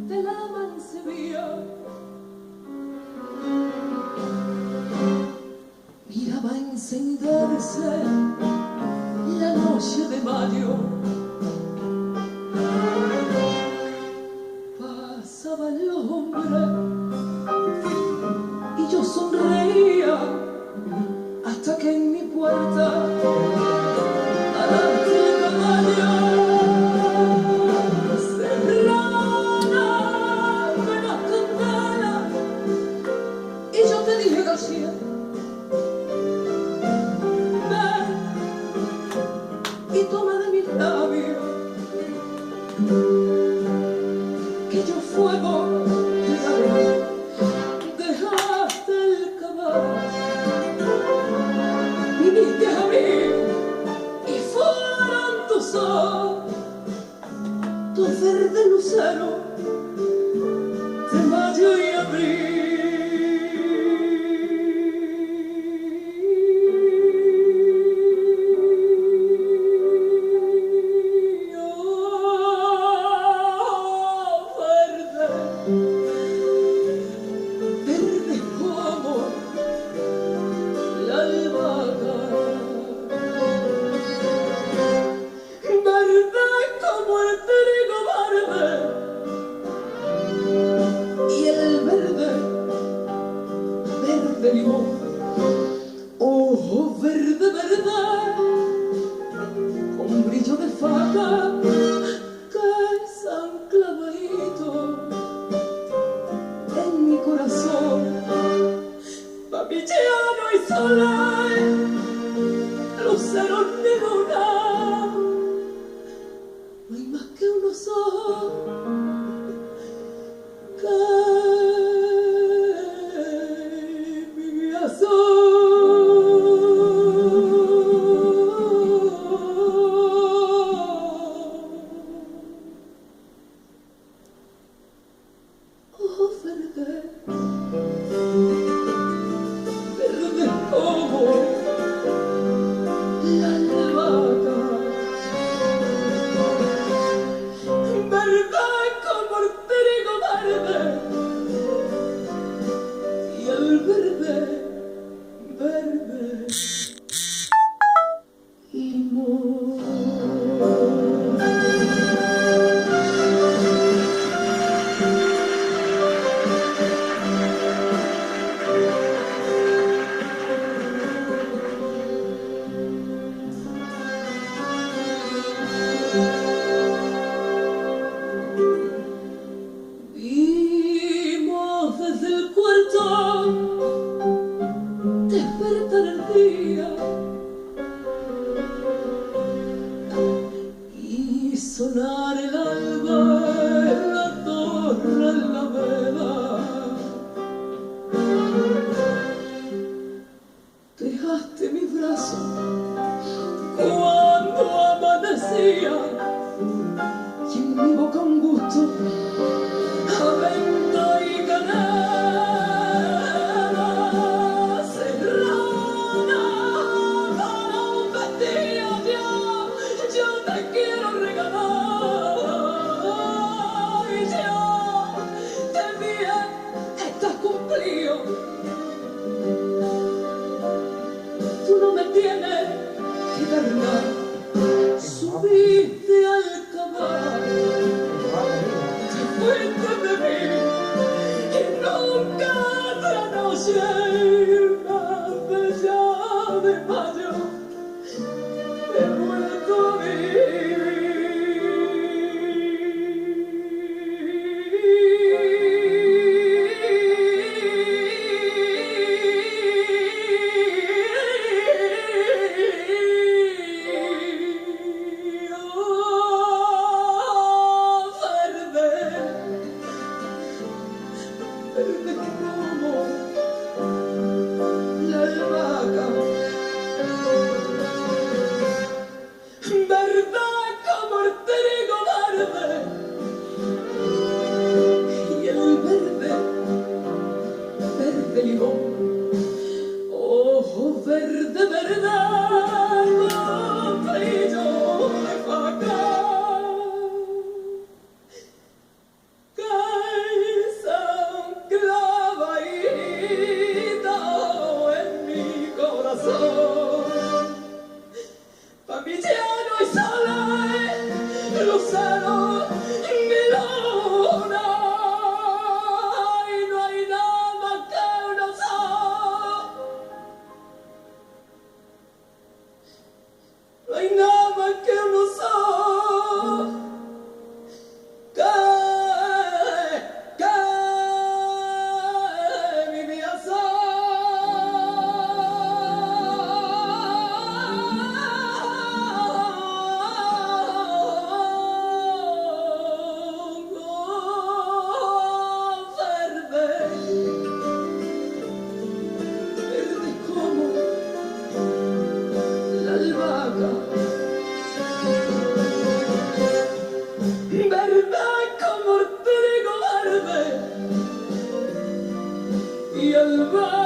de la mancebía. Miraba encenderse la noche de mayo. Pasaban los hombres y yo sonreía hasta que en mi puerta paraste el caballo. Serrana de las candelas y yo te dije, García, ven y toma de mis labios, que yo fuego te daré. Dejaste el caballo, viniste a mí y fueron tus ojos, tu verde lucero de mayo y abril. Verde como la albahaca, verde como el trigo verde, y el verde, verde limón, ojo verde, verde, con brillo de faca, que San clavadito en mi corazón. Papillano y solar, lucero de luna, no hay más que unos ojos que mi ojos verdes, verde como la albahaca, verde como el trigo verde, y el verde, verde limón. Vimos desde el cuarto despertar el día y sonar el alba en la torre, en la vela. Dejaste mis brazos cuando amanecía y en mi boca un gusto a venta y canela. Serrana para un vestido yo te quiero regalar, y yo te dije, estás cumplido, tú no me tienes que dar nada. Subiste al caballo, te fuiste de mí y nunca otra noche, una bella de mayo, he vuelto a verde como la albahaca, verde como el trigo verde, y el verde, verde limón, ojo verde, verde, con brillo de faca, que Holy.